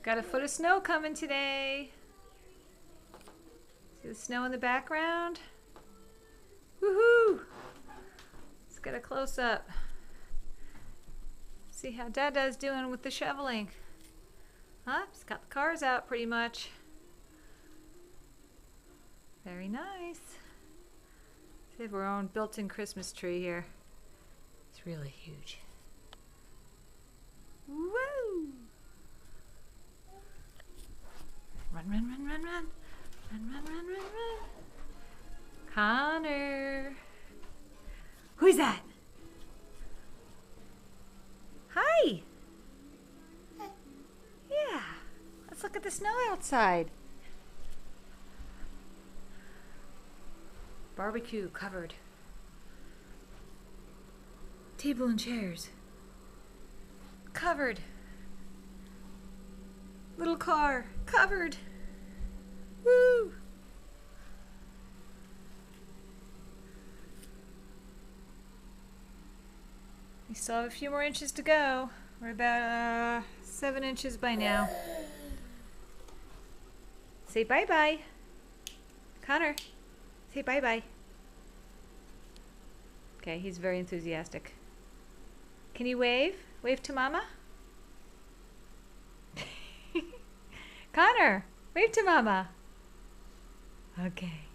Got a foot of snow coming today. See the snow in the background? Woohoo! Let's get a close-up. See how Dada's doing with the shoveling. Huh? He's got the cars out pretty much. Very nice. We have our own built-in Christmas tree here. It's really huge. Woo! Run, run, run, run, run. Run, run, run, run, run. Connor. Who's that? Hi. Yeah. Let's look at the snow outside. Barbecue covered. Table and chairs. Covered. Little car. Covered. Woo! We still have a few more inches to go. We're about 7 inches by now. Say bye-bye. Connor, say bye-bye. Okay, he's very enthusiastic. Can you wave? Wave to Mama? Connor, wave to Mama. Okay.